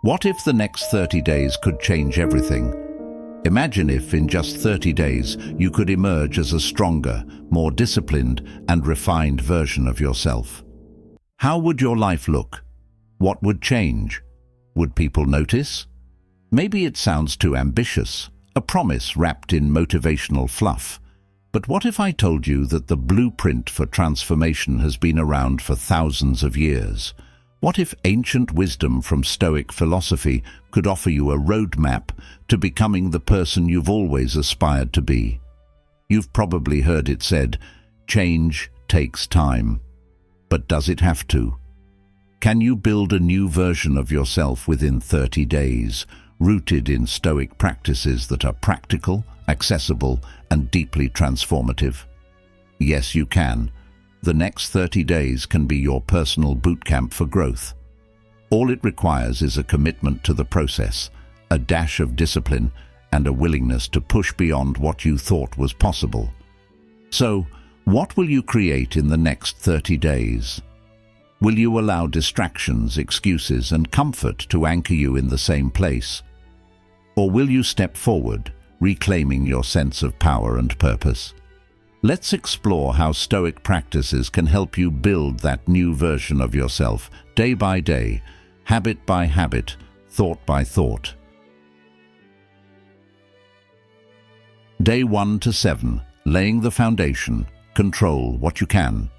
What if the next 30 days could change everything? Imagine if, in just 30 days, you could emerge as a stronger, more disciplined and refined version of yourself. How would your life look? What would change? Would people notice? Maybe it sounds too ambitious, a promise wrapped in motivational fluff. But what if I told you that the blueprint for transformation has been around for thousands of years? What if ancient wisdom from Stoic philosophy could offer you a roadmap to becoming the person you've always aspired to be? You've probably heard it said, change takes time. But does it have to? Can you build a new version of yourself within 30 days, rooted in Stoic practices that are practical, accessible, and deeply transformative? Yes, you can. The next 30 days can be your personal bootcamp for growth. All it requires is a commitment to the process, a dash of discipline, and a willingness to push beyond what you thought was possible. So, what will you create in the next 30 days? Will you allow distractions, excuses, and comfort to anchor you in the same place? Or will you step forward, reclaiming your sense of power and purpose? Let's explore how Stoic practices can help you build that new version of yourself, day by day, habit by habit, thought by thought. Day 1 to 7, laying the foundation, control what you can.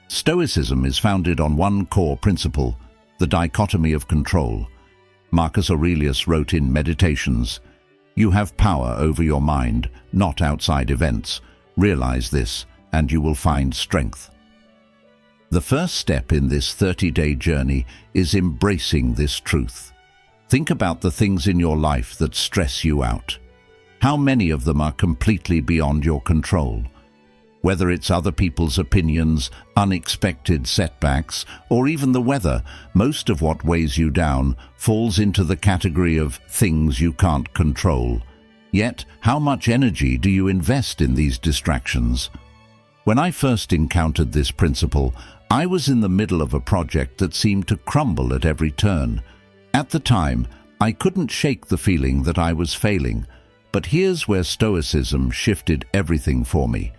Stoicism is founded on one core principle, the dichotomy of control. Marcus Aurelius wrote in Meditations, "You have power over your mind, not outside events. Realize this, and you will find strength." The first step in this 30-day journey is embracing this truth. Think about the things in your life that stress you out. How many of them are completely beyond your control? Whether it's other people's opinions, unexpected setbacks, or even the weather, most of what weighs you down falls into the category of things you can't control. Yet, how much energy do you invest in these distractions? When I first encountered this principle, I was in the middle of a project that seemed to crumble at every turn. At the time, I couldn't shake the feeling that I was failing. But here's where Stoicism shifted everything for me.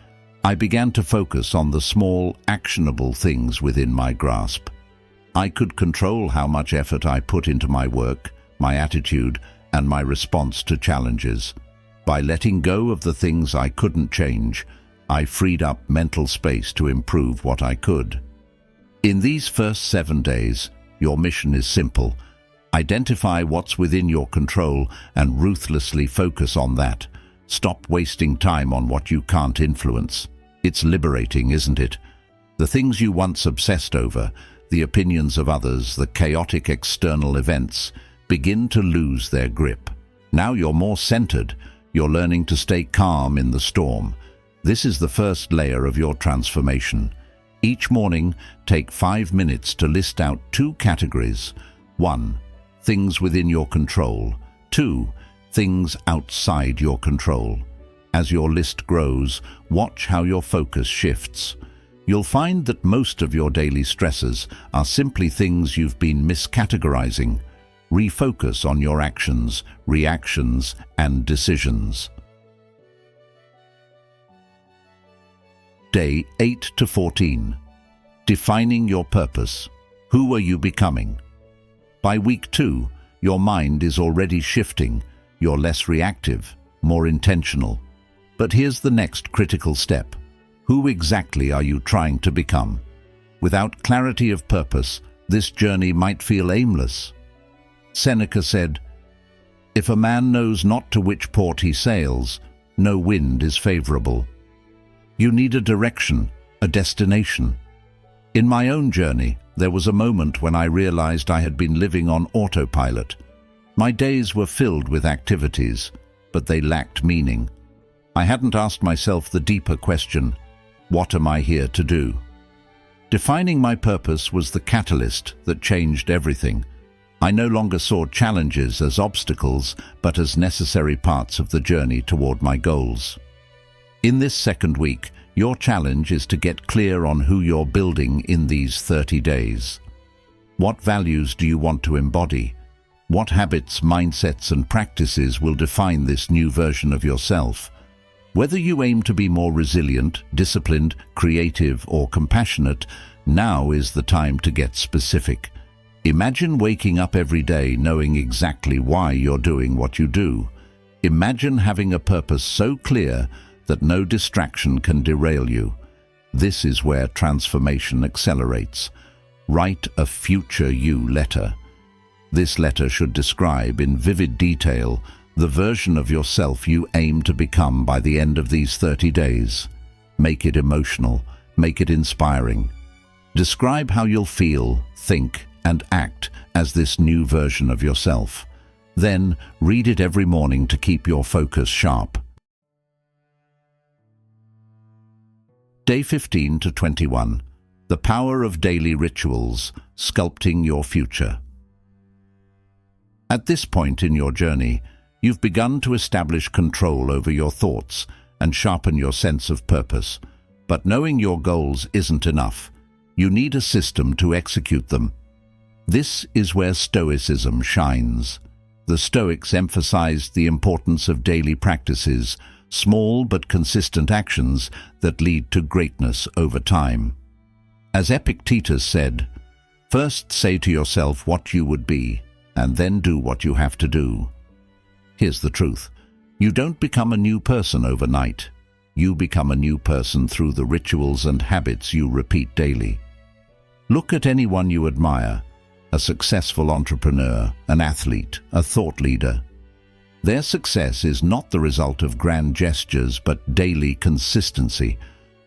I began to focus on the small, actionable things within my grasp. I could control how much effort I put into my work, my attitude, and my response to challenges. By letting go of the things I couldn't change, I freed up mental space to improve what I could. In these first 7 days, your mission is simple. Identify what's within your control and ruthlessly focus on that. Stop wasting time on what you can't influence. It's liberating, isn't it? The things you once obsessed over, the opinions of others, the chaotic external events, begin to lose their grip. Now you're more centered. You're learning to stay calm in the storm. This is the first layer of your transformation. Each morning, take 5 minutes to list out 2 categories. 1. Things within your control. 2. Things outside your control. As your list grows, watch how your focus shifts. You'll find that most of your daily stresses are simply things you've been miscategorizing. Refocus on your actions, reactions, and decisions. Day 8 to 14. Defining your purpose. Who are you becoming? By week 2, your mind is already shifting. You're less reactive, more intentional. But here's the next critical step. Who exactly are you trying to become? Without clarity of purpose, this journey might feel aimless. Seneca said, "If a man knows not to which port he sails, no wind is favorable." You need a direction, a destination. In my own journey, there was a moment when I realized I had been living on autopilot. My days were filled with activities, but they lacked meaning. I hadn't asked myself the deeper question, what am I here to do? Defining my purpose was the catalyst that changed everything. I no longer saw challenges as obstacles, but as necessary parts of the journey toward my goals. In this second week, your challenge is to get clear on who you're building in these 30 days. What values do you want to embody? What habits, mindsets, and practices will define this new version of yourself? Whether you aim to be more resilient, disciplined, creative, or compassionate, now is the time to get specific. Imagine waking up every day knowing exactly why you're doing what you do. Imagine having a purpose so clear that no distraction can derail you. This is where transformation accelerates. Write a future you letter. This letter should describe in vivid detail the version of yourself you aim to become by the end of these 30 days. Make it emotional, make it inspiring. Describe how you'll feel, think, and act as this new version of yourself. Then, read it every morning to keep your focus sharp. Day 15 to 21. The power of daily rituals, sculpting your future. At this point in your journey, you've begun to establish control over your thoughts and sharpen your sense of purpose. But knowing your goals isn't enough. You need a system to execute them. This is where Stoicism shines. The Stoics emphasized the importance of daily practices, small but consistent actions that lead to greatness over time. As Epictetus said, "First say to yourself what you would be, and then do what you have to do." Here's the truth. You don't become a new person overnight. You become a new person through the rituals and habits you repeat daily. Look at anyone you admire, a successful entrepreneur, an athlete, a thought leader. Their success is not the result of grand gestures, but daily consistency.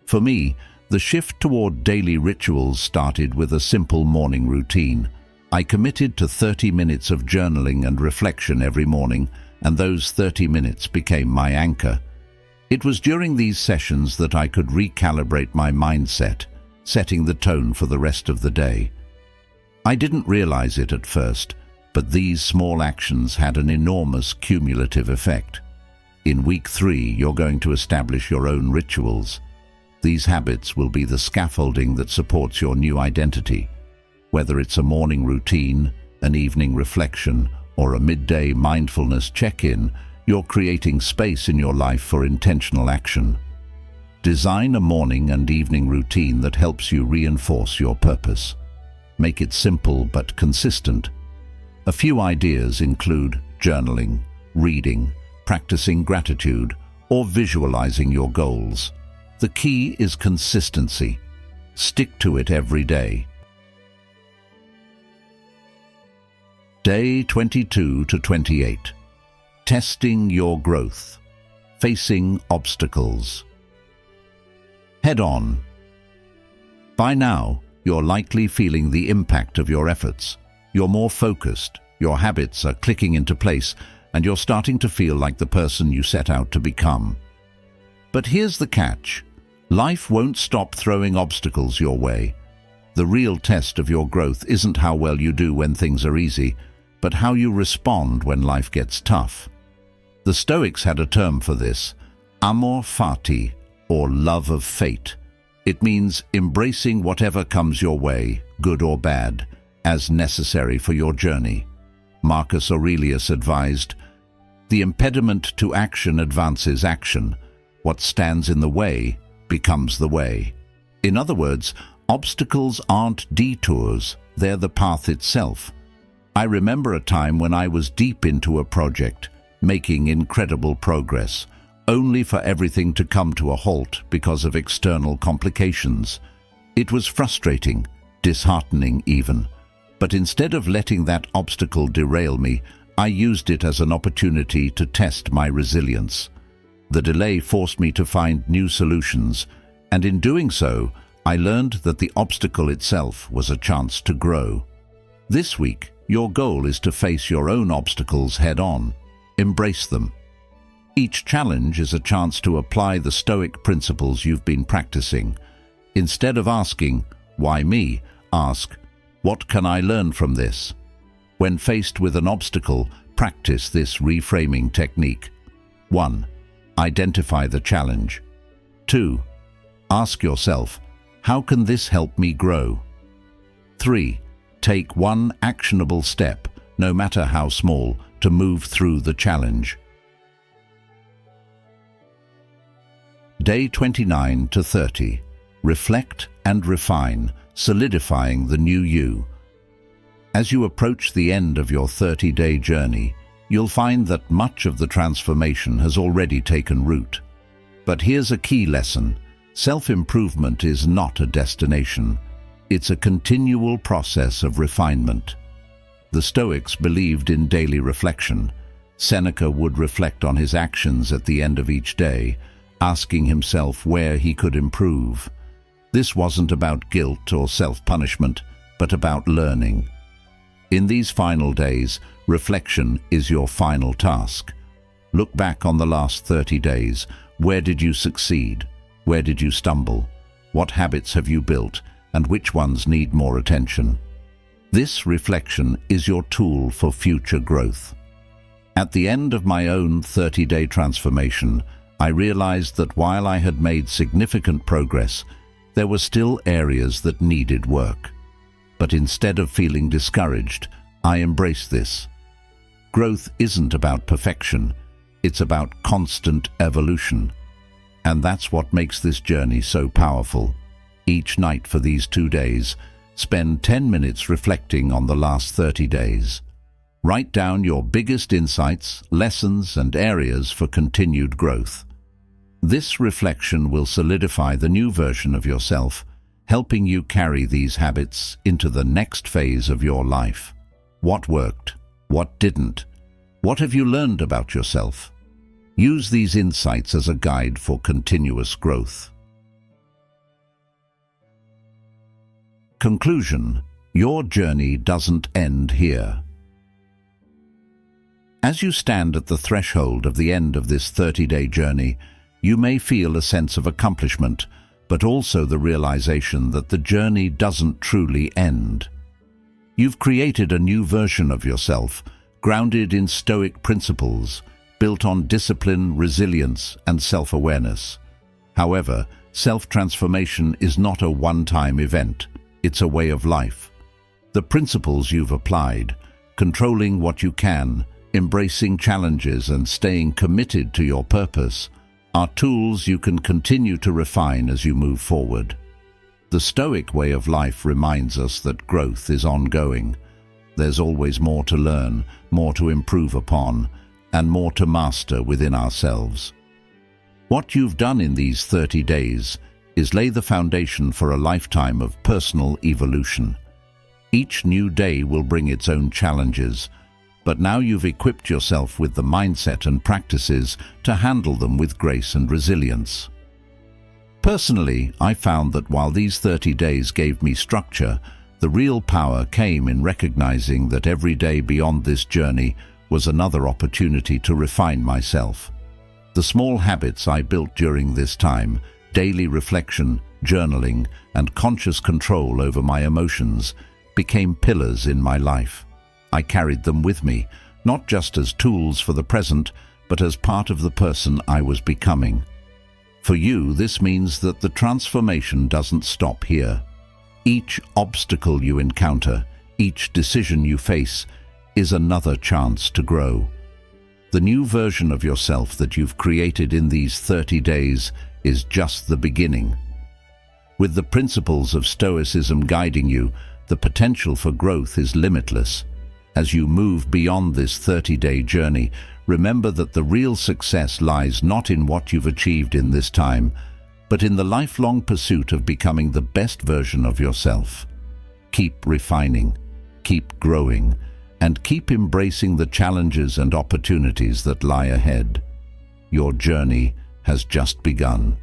For me, the shift toward daily rituals started with a simple morning routine. I committed to 30 minutes of journaling and reflection every morning, and those 30 minutes became my anchor. It was during these sessions that I could recalibrate my mindset, setting the tone for the rest of the day. I didn't realize it at first, but these small actions had an enormous cumulative effect. In week 3, you're going to establish your own rituals. These habits will be the scaffolding that supports your new identity. Whether it's a morning routine, an evening reflection, or a midday mindfulness check-in, you're creating space in your life for intentional action. Design a morning and evening routine that helps you reinforce your purpose. Make it simple but consistent. A few ideas include journaling, reading, practicing gratitude, or visualizing your goals. The key is consistency. Stick to it every day. Day 22 to 28. Testing your growth. Facing obstacles. Head on. By now, you're likely feeling the impact of your efforts. You're more focused, your habits are clicking into place, and you're starting to feel like the person you set out to become. But here's the catch. Life won't stop throwing obstacles your way. The real test of your growth isn't how well you do when things are easy, but how you respond when life gets tough. The Stoics had a term for this, amor fati, or love of fate. It means embracing whatever comes your way, good or bad, as necessary for your journey. Marcus Aurelius advised, "The impediment to action advances action. What stands in the way becomes the way." In other words, obstacles aren't detours, they're the path itself. I remember a time when I was deep into a project, making incredible progress, only for everything to come to a halt because of external complications. It was frustrating, disheartening even. But instead of letting that obstacle derail me, I used it as an opportunity to test my resilience. The delay forced me to find new solutions, and in doing so, I learned that the obstacle itself was a chance to grow. This week, your goal is to face your own obstacles head-on. Embrace them. Each challenge is a chance to apply the Stoic principles you've been practicing. Instead of asking, "Why me?" ask, "What can I learn from this?" When faced with an obstacle, practice this reframing technique. 1. Identify the challenge. 2. Ask yourself, how can this help me grow? 3. Take one actionable step, no matter how small, to move through the challenge. Day 29 to 30. Reflect and refine, solidifying the new you. As you approach the end of your 30-day journey, you'll find that much of the transformation has already taken root. But here's a key lesson. Self-improvement is not a destination. It's a continual process of refinement. The Stoics believed in daily reflection. Seneca would reflect on his actions at the end of each day, asking himself where he could improve. This wasn't about guilt or self-punishment, but about learning. In these final days, reflection is your final task. Look back on the last 30 days. Where did you succeed? Where did you stumble? What habits have you built, and which ones need more attention? This reflection is your tool for future growth. At the end of my own 30-day transformation, I realized that while I had made significant progress, there were still areas that needed work. But instead of feeling discouraged, I embraced this. Growth isn't about perfection, it's about constant evolution. And that's what makes this journey so powerful. Each night for these 2 days, spend 10 minutes reflecting on the last 30 days. Write down your biggest insights, lessons, and areas for continued growth. This reflection will solidify the new version of yourself, helping you carry these habits into the next phase of your life. What worked? What didn't? What have you learned about yourself? Use these insights as a guide for continuous growth. Conclusion: your journey doesn't end here. As you stand at the threshold of the end of this 30-day journey, you may feel a sense of accomplishment, but also the realization that the journey doesn't truly end. You've created a new version of yourself, grounded in Stoic principles, built on discipline, resilience, and self-awareness. However, self-transformation is not a one-time event. It's a way of life. The principles you've applied, controlling what you can, embracing challenges, and staying committed to your purpose, are tools you can continue to refine as you move forward. The Stoic way of life reminds us that growth is ongoing. There's always more to learn, more to improve upon, and more to master within ourselves. What you've done in these 30 days is lay the foundation for a lifetime of personal evolution. Each new day will bring its own challenges, but now you've equipped yourself with the mindset and practices to handle them with grace and resilience. Personally, I found that while these 30 days gave me structure, the real power came in recognizing that every day beyond this journey was another opportunity to refine myself. The small habits I built during this time, daily reflection, journaling, and conscious control over my emotions, became pillars in my life. I carried them with me, not just as tools for the present, but as part of the person I was becoming. For you, this means that the transformation doesn't stop here. Each obstacle you encounter, each decision you face, is another chance to grow. The new version of yourself that you've created in these 30 days is just the beginning. With the principles of Stoicism guiding you, the potential for growth is limitless. As you move beyond this 30-day journey, remember that the real success lies not in what you've achieved in this time, but in the lifelong pursuit of becoming the best version of yourself. Keep refining, keep growing, and keep embracing the challenges and opportunities that lie ahead. Your journey has just begun.